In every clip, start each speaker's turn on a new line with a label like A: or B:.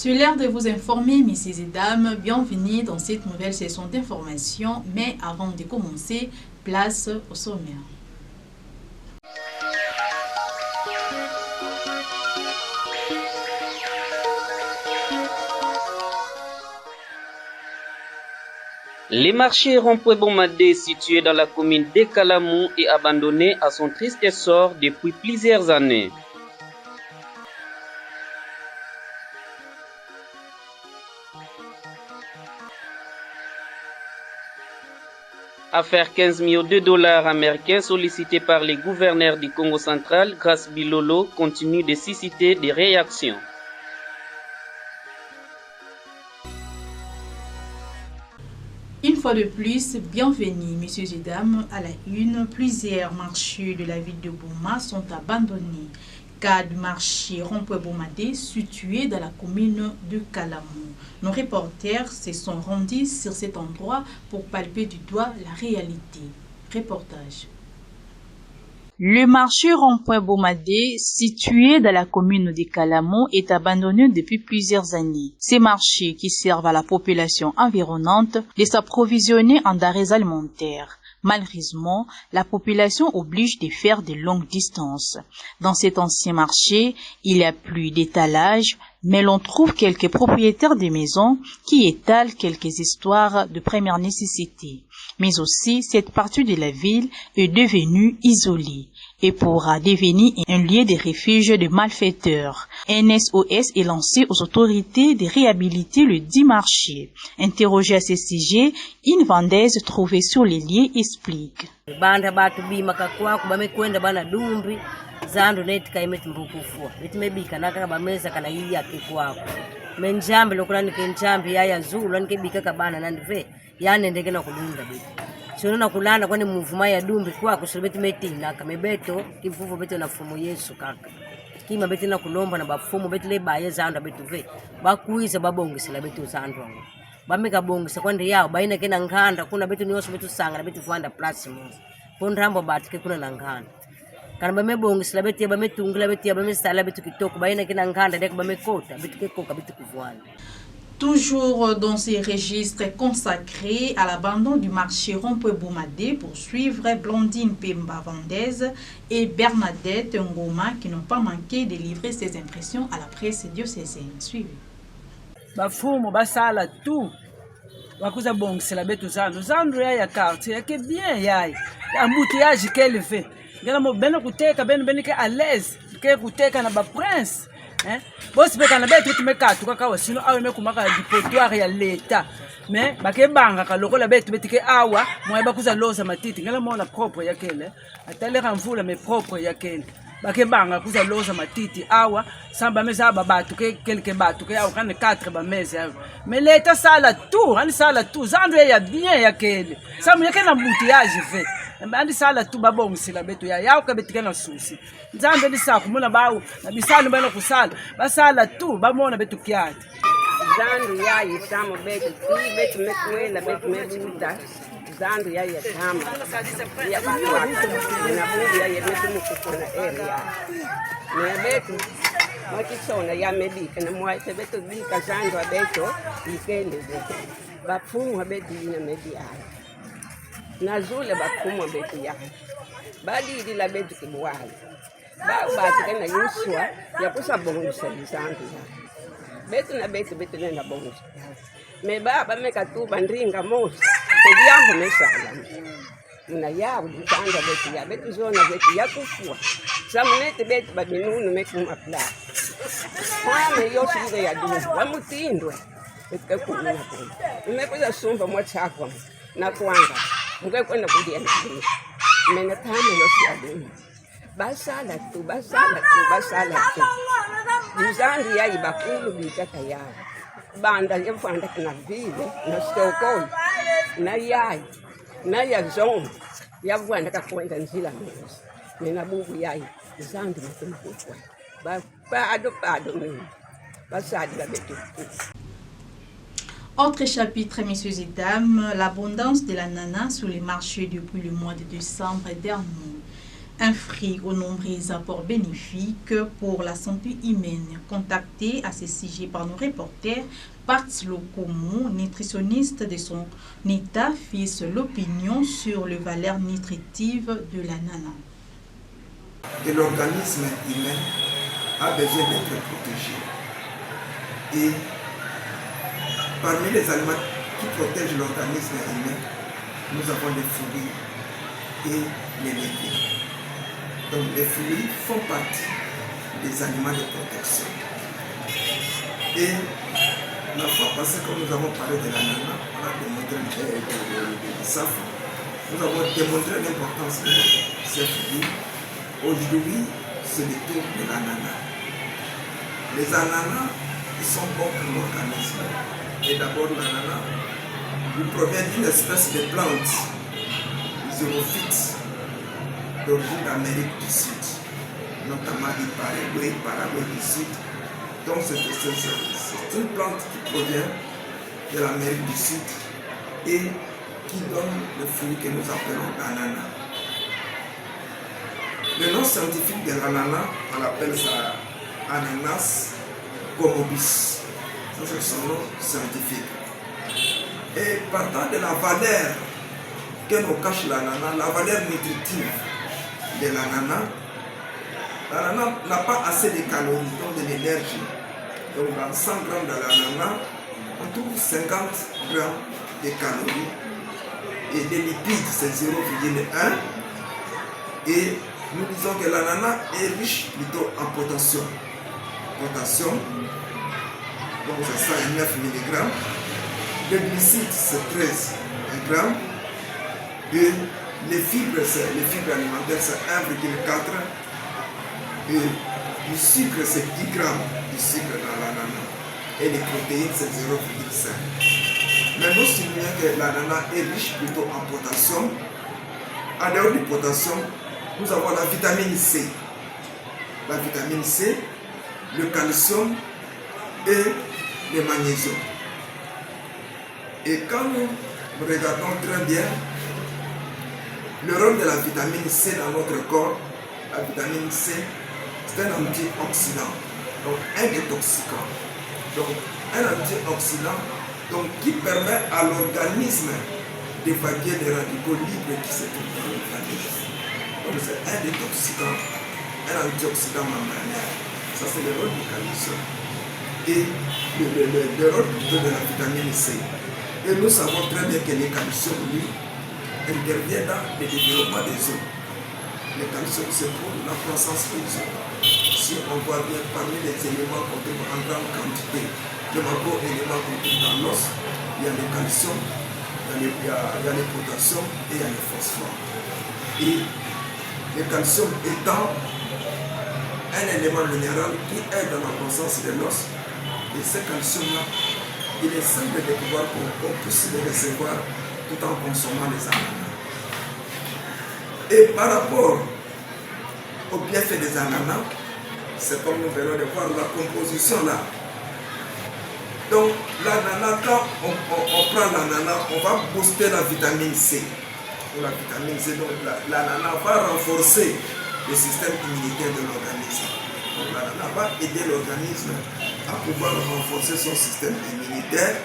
A: C'est l'heure de vous informer, messieurs et dames. Bienvenue dans cette nouvelle session d'information. Mais avant de commencer, place au sommaire.
B: Les marchés Rond-Point-Bomadé situés dans la commune d'Ekalamou est abandonné à son triste sort depuis plusieurs années. Affaire 15 millions de dollars américains sollicités par les gouverneurs du Congo central, Grace Bilolo, continue de susciter des réactions.
A: Une fois de plus, bienvenue, messieurs et dames, à la une. Plusieurs marchés de la ville de Boma sont abandonnés. Cas du marché Rond-Point-Bomadé situé dans la commune de Kalamou. Nos reporters se sont rendus sur cet endroit pour palper du doigt la réalité. Reportage. Le marché Rond-Point-Bomadé, situé dans la commune de Kalamou, est abandonné depuis plusieurs années. Ces marchés qui servent à la population environnante de s'approvisionner en denrées alimentaires. Malheureusement, la population oblige de faire de longues distances. Dans cet ancien marché, il n'y a plus d'étalage, mais l'on trouve quelques propriétaires de maisons qui étalent quelques histoires de première nécessité. Mais aussi, cette partie de la ville est devenue isolée et pourra devenir un lieu de refuge de malfaiteurs. Un SOS est lancé aux autorités de réhabiliter le dit marché. Interrogée à ce sujet, une vendeuse trouvée sur les lieux explique.
C: Zando netika imeti mbukufua bitimebika nakaka bameza kana yiya kikwako menjambe lokulani kenjambe yaya zulu lanike bika kabana nandive yani ndeke na kulunda bitu sio na kulanda kwani muvuma ya dumbi kwako sio beti meti naka mebeto kifufu beto na fumu Yesu kaka kima beti na kulomba na bafumu beti le baye zando betu ve bakuiza babongisela betu zando wangu bameka bongisa kwandi yao baina kena nganda kuna betu niyoso betu sanga na betu fuanda plus mo pondrambo batike kuna na nganda.
A: Toujours dans ces registres consacrés à l'abandon du marché Rond-Point-Bomadé pour suivre Blondine Pemba Vendaise et Bernadette Ngoma qui n'ont pas manqué de livrer ses impressions à la presse diocésaine. Suivez.
D: Bafumo basala tout. Wakuza bongisela betu zando ya quartier yake bien yayi embouteillage qu'elle fait. Ngela mo beno kuteka beno ke à l'aise ke kuteka na ba prince bosi beka na betu tumekatu kaka sino awe mekumaka dipotoire ya leta mais bakebanga ka lokola betu betike awa moye bakuza loza matiti ngela mo na propre yakele atalera mvula mais propre yakele bakebanga kuza loza matiti awa samba meza babatu ke quelque batu ke awa kana 4 ba meza mais leta sala tout zando ya bien yakele samu yakena embouteillage fait mbandi sala tu babongisela betu ya ka betika na susi nzambe lisakho muna bawo nabisana bana kusala basala tu bamona betu kyati
E: zando ya yisamo betu betu mekwela betu mebuda zando ya yatama ya kuwa na bungu ya yetu mukufuna area ne betu wakisona ya medika na mwaite betu bika zando betu ikende betu bafumu betu ina media nazule bafumu betu ya badi la betu kibwali ba tikana yuswa ya kusabongisha zando ya betu na betu nenda bongisha me baba mekatuba ndringa mosi tediambo mesala na yawo ditanga betu ya betu zona betu ya kufua samunete betu badinunu mekuma pla kama yosi ile ya dumu wamutindwe ekakuna hapo nimekuza sumba mwachako na kuanga mngekwenda kudia na mena tama yosi ya dumu basala tu Mzangi ya ibakulu bitaka ya banda yefanda kana vile na stokoni na ya zone yavwanda kakwenda nzila mezi nina bubu yayi zangi mtumkutwa bado mimi basadi la betu.
A: Autre chapitre, messieurs et dames, l'abondance de l'ananas sur les marchés depuis le mois de décembre dernier. Un fruit aux nombreux apports bénéfiques pour la santé humaine. Contacté à ce sujet par nos reporters, Parts Lokomo, nutritionniste de son état, fit l'opinion sur les valeurs nutritives de l'ananas.
F: Et l'organisme humain a besoin d'être protégé. Et parmi les aliments qui protègent l'organisme humain, nous avons les fruits et les légumes. Donc les fruits font partie des aliments de protection. Et la fois passée, quand nous avons parlé de l'ananas, on a démontré de SAF, nous avons démontré l'importance de ces fruits. Aujourd'hui, c'est le tour de l'ananas. Les ananas, ils sont bons pour l'organisme. Et d'abord, l'ananas, il provient d'une espèce de plante, xérophyte, d'origine d'Amérique du Sud, notamment du Paraguay du Sud. Donc c'est une plante qui provient de l'Amérique du Sud et qui donne le fruit que nous appelons l'ananas. Le nom scientifique de l'ananas, on appelle ça Ananas comobis. Ça c'est son nom scientifique. Et partant de la valeur que nous cache l'ananas, la valeur nutritive de l'ananas n'a pas assez de calories, donc de l'énergie. Donc dans 100 grammes de l'ananas, on trouve 50 grammes de calories et des lipides, c'est 0,1. Et nous disons que l'ananas est riche plutôt en potassium. Potassium, donc c'est 109 mg. Le glucide, c'est 13 grammes. Et les fibres alimentaires, c'est 1,4. Et le sucre, c'est 10 grammes de sucre dans l'ananas. Et les protéines, c'est 0,5. Mais nous soulignons que l'ananas est riche plutôt en potassium. En dehors du potassium, nous avons la vitamine C. La vitamine C, le calcium et le magnésium. Et quand nous regardons très bien le rôle de la vitamine C dans notre corps, la vitamine C, c'est un antioxydant, donc un détoxicant. Donc un antioxydant donc, qui permet à l'organisme d'évacuer des radicaux libres qui se trouvent dans l'organisme. Donc c'est un détoxicant, un antioxydant membranaire. Ça c'est le rôle du calcium. Et le rôle plutôt de la vitamine C. Et nous savons très bien que le calcium, lui, intervient dans le développement des os. Le calcium, c'est pour la croissance des os. Si on voit bien parmi les éléments qu'on trouve en grande quantité, les macro-éléments qu'on trouve dans l'os, il y a le calcium, il y a le potassium et il y a le phosphore. Et le calcium étant un élément minéral qui aide dans la croissance de l'os, et ce calcium-là, il est simple de pouvoir qu'on puisse le recevoir tout en consommant les ananas. Et par rapport au bienfait des ananas, c'est comme nous venons de voir la composition là. Donc l'ananas, quand on prend l'ananas, on va booster la vitamine C. Pour la vitamine C, donc l'ananas va renforcer le système immunitaire de l'organisme. Donc l'ananas va aider l'organisme à pouvoir renforcer son système immunitaire.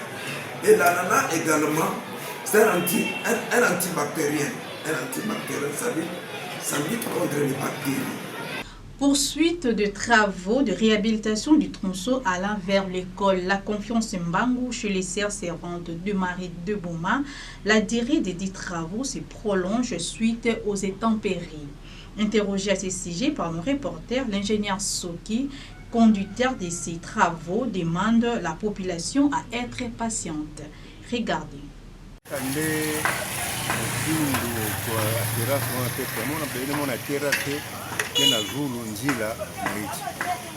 F: Et l'ananas également, c'est un antibactérien. Un antibactérien, ça lutte contre les bactéries.
A: Poursuite de travaux de réhabilitation du tronçon allant vers l'école La Confiance Mbangu chez les sœurs servantes de Marie de Bouma, la durée des 10 travaux se prolonge suite aux intempéries. Interrogé à ce sujet par nos reporters, l'ingénieur Soki, conducteur de ces travaux, demande la population à être patiente. Regardez.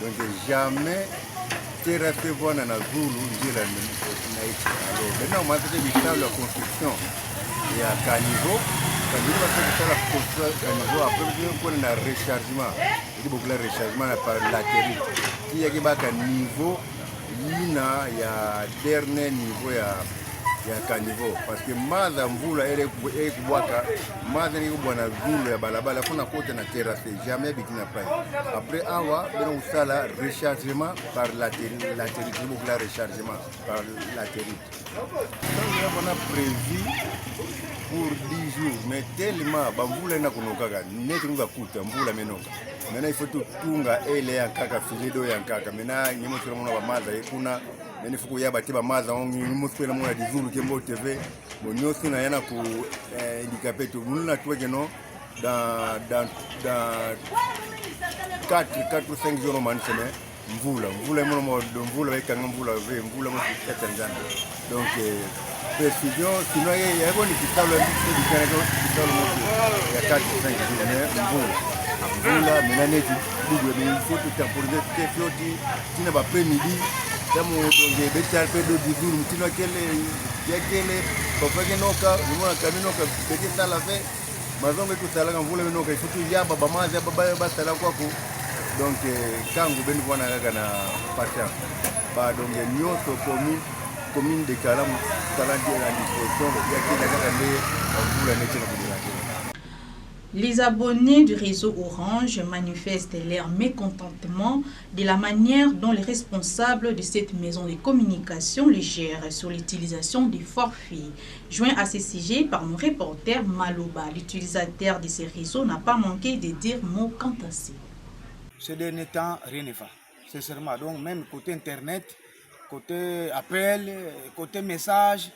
G: Donc jamais terrasse bona na zulu njila naiti. Alors maintenant on m'a fait la construction et à caniveau, quand on va faire la construction caniveau après on a un rechargement. Il beaucoup de rechargement par latérite. Il y a que niveau ina ya dernier niveau ya ya caniveau parce que maza mvula ele kubwaka maza ni kubwana zulu ya balabala kuna kote na terrasse jamais bikina pai après awa bena usala rechargement par la rechargement par la terrible. Donc on a prévu pour 10 jours mais tellement bamvula na kunokaka neti nga kuta mvula menoka maintenant il faut tout tunga ele ya kaka filedo ya kaka maintenant nyemo tuna mona bamaza kuna nene fuku ya batiba maza ongi muskwela mona dizulu kembo tv monyosi na yana ku handicapé tout muna twege no dans 4-5 jours man semaine mvula mvula weka mvula mo Tanzania donc précision sinon il y a bon kitalo ya 4-5 jours mvula menane double il faut tout temporiser tout flotti tina ba après-midi tamo donc betal pedo dizulu mtino kele yakele bafake noka mwana kamino ka beke sala fe mazombe tu sala mvula menoka il faut tout yaba bamaza baba sala kwako donc kangu beni bwana kaka na patient ba donc nyoto commune de Kalam talandi la disposition yakela kaka le mvula netina kudira.
A: Les abonnés du réseau Orange manifestent leur mécontentement de la manière dont les responsables de cette maison de communication les gèrent sur l'utilisation des forfaits. Joint à ce sujet par mon reporter Maloba, l'utilisateur de ces réseaux n'a pas manqué de dire mot quant à ça.
H: Ces derniers temps, rien ne va, sincèrement. Donc même côté internet, côté appel, côté message,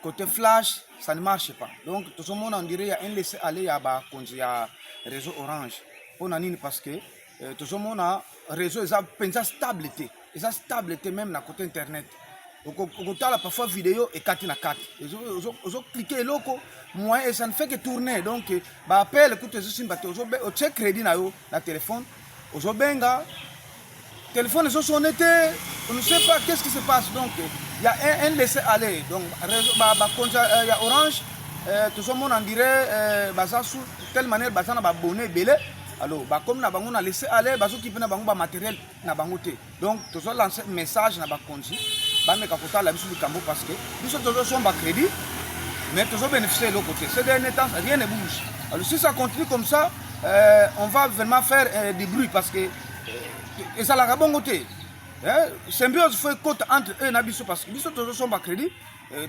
H: côté flash, ça ne marche pas. Donc tout le monde on dirait il y a un laisser aller à bas quand il y a réseau Orange. Pour nanine parce que tout le monde a réseau ils stabilité, ils stabilité même dans côté internet. Donc on a parfois vidéo et 4 na 4. Ils ont cliqué loco, moi et ça ne fait que tourner. Donc bah appel écoute je bah au check crédit na yo la téléphone, au benga téléphone ils ont sonné, on ne sait pas qu'est-ce qui se passe. Donc il y a un laisser aller. Donc il y a Orange, tout le monde en dirait sous telle manière ça n'a abonné belé. Alors comme na bango na laisser aller baso qui na bango ba matériel na bango té. Donc tout ça lancer message na ba konji ba me kapota la biso du cambo parce que biso toujours son ba crédit mais toujours bénéficier de l'autre côté. Ces derniers temps rien ne bouge. Alors si ça continue comme ça, on va vraiment faire du bruit parce que et ça la bon côté. Symbiose fait côte entre eux et Nabiso parce que Biso toujours son crédit,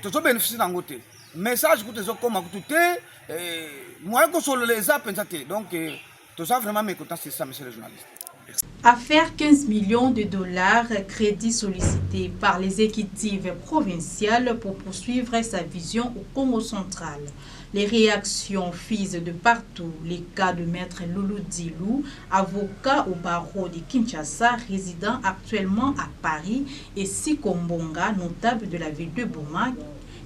H: toujours bénéficier d'un côté. Message que tu as comme à tout moi que sur les apps donc tout ça vraiment mécontent c'est ça monsieur le journaliste.
A: Affaire 15 millions de dollars, crédit sollicité par les exécutives provinciales pour poursuivre sa vision au Congo central. Les réactions fusent de partout. Les cas de maître Loulou Dilou, avocat au barreau de Kinshasa, résident actuellement à Paris, et Siko Mbonga, notable de la ville de Boma,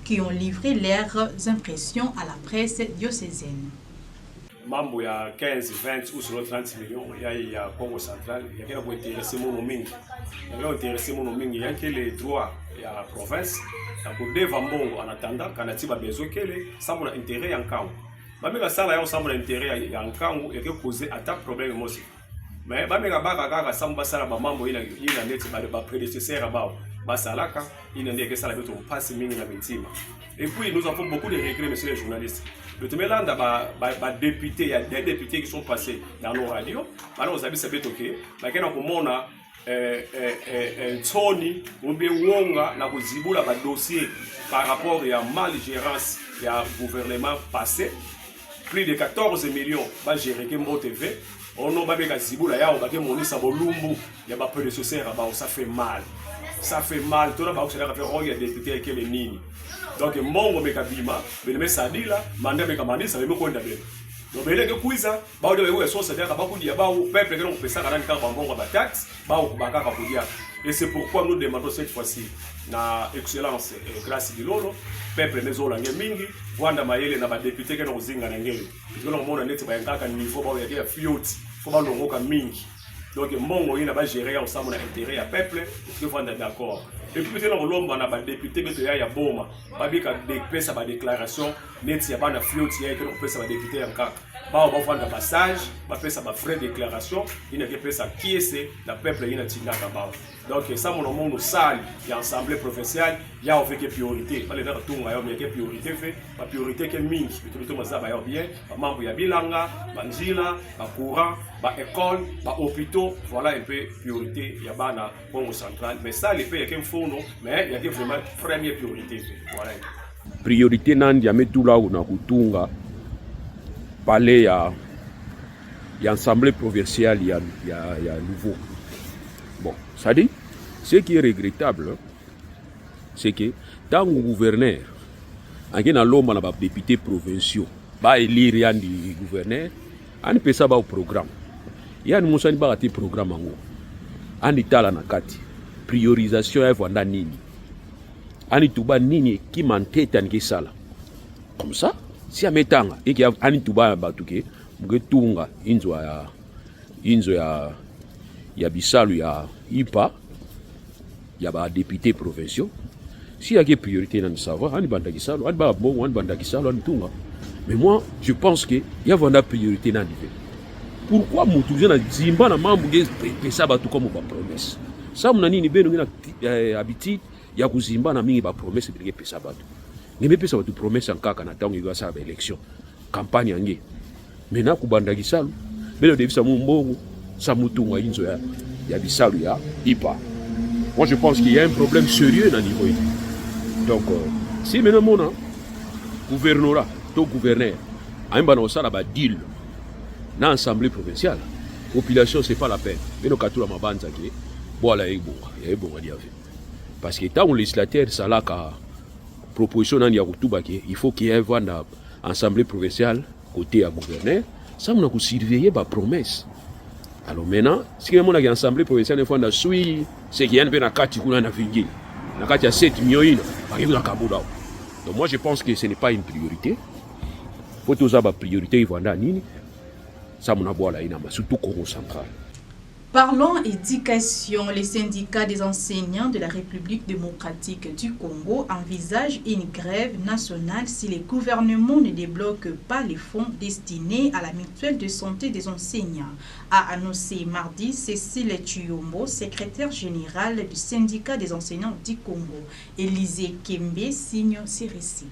A: qui ont livré leurs impressions à la presse diocésaine.
I: Mambo ya 15, 20 ou sur 30 millions ya Congo central, il y a qui intéressé mon mingi. Il y a intéressé mon mingi, il y a que les droits ya province. Pour devant Mbongo en attendant quand atiba besoin que les sans intérêt en camp. Bameka sala ya sans intérêt en camp et que causer attaque problème aussi. Mais bameka baka samba sala ba mambo ina net ba prédécesseur ba salaka ina ndeke sala beto passe mingi na mitima. Et puis nous avons beaucoup de regrets monsieur les journalistes. Le Temelanda député, il y a des députés qui sont passés dans nos radios. Maintenant, vous savez, c'est bien ok. Mais quand on a Tony, on bien Wonga, na kuzibula ba dossier par rapport à malgérance, il y a gouvernement passé. Plus de 14 millions va gérer Kembo TV. On a pas zibula ya on va que moni sabolumbu, il y a pas peu de sociétés ça fait mal. Ça fait mal. Tout le monde a fait il y a des députés qui les nini. Donc mongo mekabima bele mesadi la manda mekamani ça me konda bele donc bele ke kuiza ba de we so c'est-à-dire ba kudia ba peuple que on peut ça kana ka mbongo ba taxe ba ko ba ka kudia et c'est pourquoi nous demandons cette fois-ci na excellence grâce de lolo peuple mezo la mingi wanda mayele na ba député que no zinga na ngeli parce que on mona net ba ngaka niveau ba ya fioti faut ba longoka mingi donc mongo ina ba gérer ensemble na intérêt à peuple parce que vanda d'accord Et puis peut-être on a député mais il y a boma babika de sa déclaration net ya bana flotte ya que on peut sa député en cas ba on va faire un passage ba faire sa frais déclaration il n'a que pesa qui est la peuple il a tina kaba donc ça mon monde salle il y a assemblée provinciale il y a avec priorité pas les dans tout il y a priorité fait la priorité que mingi tout le ça ba bien ba membre ya bilanga ba njila ba courant ba école ba hôpitaux voilà un peu priorité il y a bana Congo central mais ça les pays qui font non mais il y a que vraiment première priorité voilà
J: priorité nandi ya metula una kutunga palais ya assemblée provinciale ya nouveau bon ça dit ce qui est regrettable c'est que tant que gouverneur angena lomba na ba députés provinciaux ba élire yandi gouverneur ani pesa ba au programme yani musani ba ati programme ngo ani tala na kati priorisation ya vanda nini ani tuba nini ki manteta ni sala comme ça si ametanga iki ani tuba batuke mugetunga inzo ya bisalu ya ipa ya ba député provinciaux si y a des priorités dans le savoir ani banda kisalo ani ba bon ani banda kisalo ani tunga mais moi je pense que y a vanda priorité dans niveau pourquoi mutuze na zimba na mambu ge pesa batu comme ba promesse ça mona nini beno ngina habitude ya kuzimba na mingi ba promesse bilenge pesa batu ngebe pesa batu promesse en kaka na tango iwa sa ba élection campagne yange mena kubanda kisalo belo devisa mu mbongo sa mutunga inzo ya bisalu ya ipa. Moi je pense qu'il y a un problème sérieux dans le niveau. Donc si maintenant mon gouvernorat to gouverneur a un banosa la ba deal na assemblée provinciale population c'est pas la peine mais nos katula mabanza ki bola ebonga dia parce que tant législateur ça là ka proposition nan ya kutuba ki il faut qu'il y ait une assemblée provinciale côté à gouverneur ça on a ku surveiller ba promesse. Alors maintenant si on a une assemblée provinciale fois na sui c'est qu'il y a un peu na kati kuna na vingi na kati ya 7 millions ba yula kabuda. Donc moi je pense que ce n'est pas une priorité. Faut tous avoir priorité vanda nini ça mon abola ina surtout Congo central.
A: Parlons éducation. Les syndicats des enseignants de la République démocratique du Congo envisagent une grève nationale si les gouvernements ne débloquent pas les fonds destinés à la mutuelle de santé des enseignants, a annoncé mardi Cécile Tuyombo, secrétaire générale du syndicat des enseignants du Congo. Élisée Kembe signe ces récits.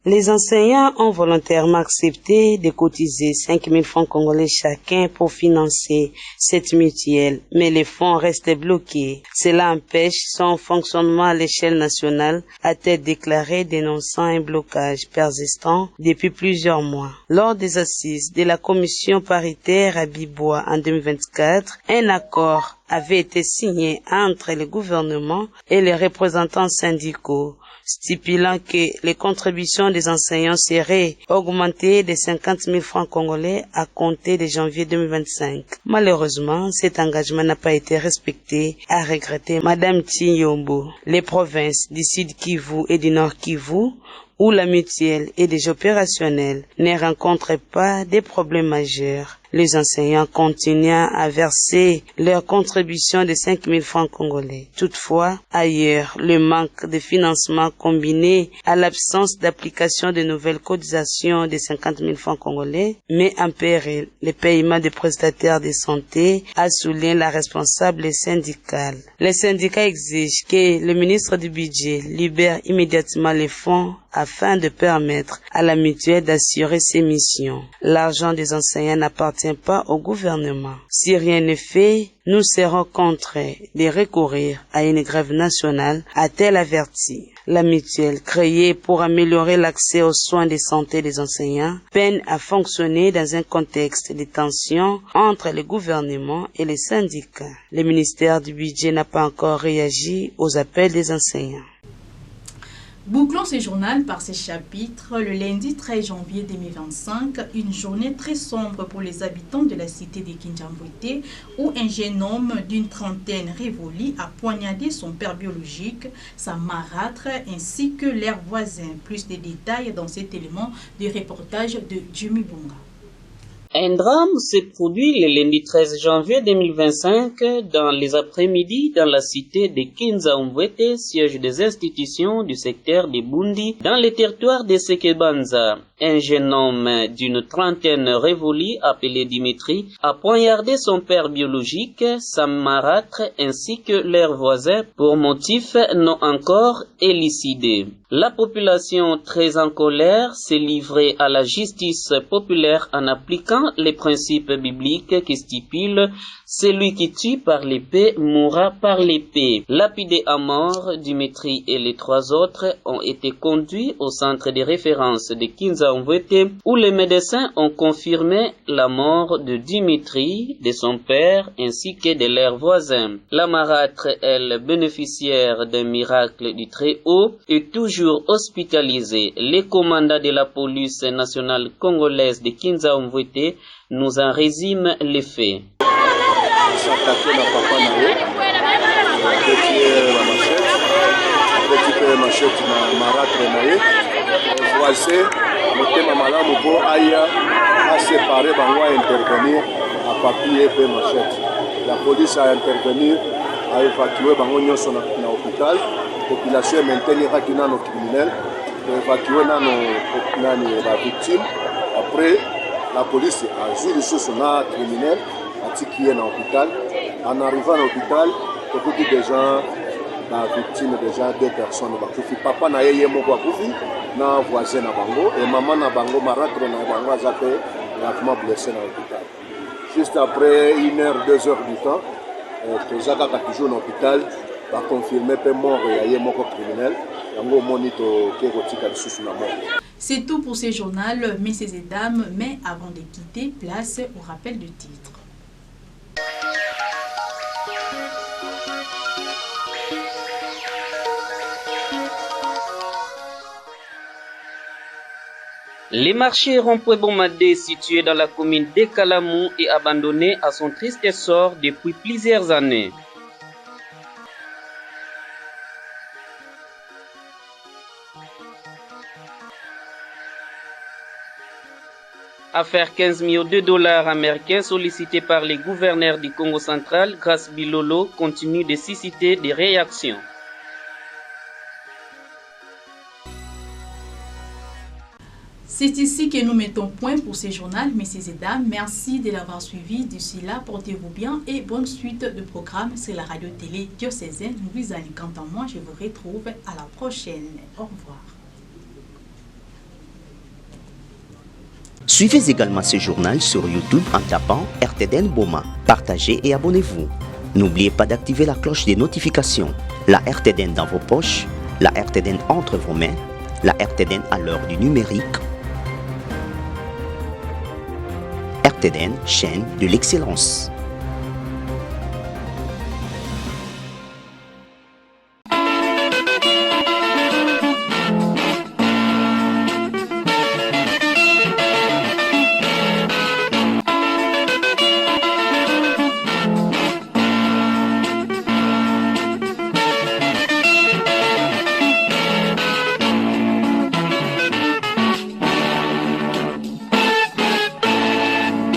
K: Les enseignants ont volontairement accepté de cotiser 5 000 francs congolais chacun pour financer cette mutuelle, mais les fonds restent bloqués. Cela empêche son fonctionnement à l'échelle nationale, a-t-elle déclaré, dénonçant un blocage persistant depuis plusieurs mois. Lors des assises de la commission paritaire à Bibois en 2024, un accord avait été signé entre le gouvernement et les représentants syndicaux, stipulant que les contributions des enseignants seraient augmentées de 50 000 francs congolais à compter de janvier 2025. Malheureusement, cet engagement n'a pas été respecté, a regretté Madame Tuyombo. Les provinces du Sud Kivu et du Nord Kivu, où la mutuelle est déjà opérationnelle, ne rencontrent pas des problèmes majeurs. Les enseignants continuent à verser leur contribution de 5 000 francs congolais. Toutefois, ailleurs, le manque de financement combiné à l'absence d'application de nouvelles cotisations de 50 000 francs congolais met en péril le paiement des prestataires de santé, a souligné la responsable syndicale. Les syndicats exigent que le ministre du Budget libère immédiatement les fonds afin de permettre à la mutuelle d'assurer ses missions. L'argent des enseignants n'appartient pas au gouvernement. Si rien n'est fait, nous serons contraints de recourir à une grève nationale, a-t-elle averti. La mutuelle, créée pour améliorer l'accès aux soins de santé des enseignants, peine à fonctionner dans un contexte de tension entre le gouvernement et les syndicats. Le ministère du Budget n'a pas encore réagi aux appels des enseignants.
A: Bouclons ce journal par ces chapitres. Le lundi 13 janvier 2025, une journée très sombre pour les habitants de la cité de Kinjambwete, où un jeune homme d'une trentaine révolu a poignardé son père biologique, sa marâtre, ainsi que leurs voisins. Plus de détails dans cet élément du reportage de Jimmy Bunga.
B: Un drame s'est produit le lundi 13 janvier 2025 dans les après-midi dans la cité de Kinzaumvwete, siège des institutions du secteur de Bundi, dans le territoire de Sekebanza. Un jeune homme d'une trentaine révolue, appelé Dimitri, a poignardé son père biologique, Sam Marâtre, ainsi que leurs voisins pour motifs non encore élucidés. La population, très en colère, s'est livrée à la justice populaire en appliquant les principes bibliques qui stipulent « Celui qui tue par l'épée mourra par l'épée ». Lapidés à mort, Dimitri et les 3 autres ont été conduits au centre de référence de Kinzaumvwete où les médecins ont confirmé la mort de Dimitri, de son père ainsi que de leurs voisins. La Marâtre, elle, bénéficiaire d'un miracle du Très-Haut, est toujours hospitalisée. Les commandants de la police nationale congolaise de Kinzaumvwete nous en résument les faits.
L: S'attaquer na papa na ye petit machette na Marâtre na ye voisin motema malamu po aya a séparé bango a intervenir a papier pe machette. La police a intervenir a évacué bango nyonso na hôpital. Population maintenira kinano criminel évacué nani la victime. Après la police a joué sur na criminel qui est dans l'hôpital. En arrivant à l'hôpital, beaucoup de gens, la victime déjà 2 personnes. Papa n'a yé moko akufi, na voisin na bango et maman na bango Marâtre na bango a été gravement blessé dans l'hôpital. Juste après 1 heure, 2 heures du temps, Tozaka a toujours dans l'hôpital, va confirmer que mort et yé moko criminel. Yango monito kerotika lisusu na mort.
A: C'est tout pour ce journal, messieurs et dames, mais avant de quitter, place au rappel du titre.
B: Les marchés Rond-Point-Bomadé, situés dans la commune d'Ekalamou, est abandonné à son triste sort depuis plusieurs années. Affaire 15 millions de dollars américains sollicités par les gouverneurs du Congo central, Grace Bilolo, continue de susciter des réactions.
A: C'est ici que nous mettons point pour ce journal, messieurs et dames. Merci de l'avoir suivi. D'ici là, portez-vous bien et bonne suite de programmes sur la radio-télé diocésaine. Quant à moi, je vous retrouve à la prochaine. Au revoir.
M: Suivez également ce journal sur YouTube en tapant RTDN Boma. Partagez et abonnez-vous. N'oubliez pas d'activer la cloche des notifications. La RTDN dans vos poches, la RTDN entre vos mains, la RTDN à l'heure du numérique. RTDN, chaîne de l'excellence.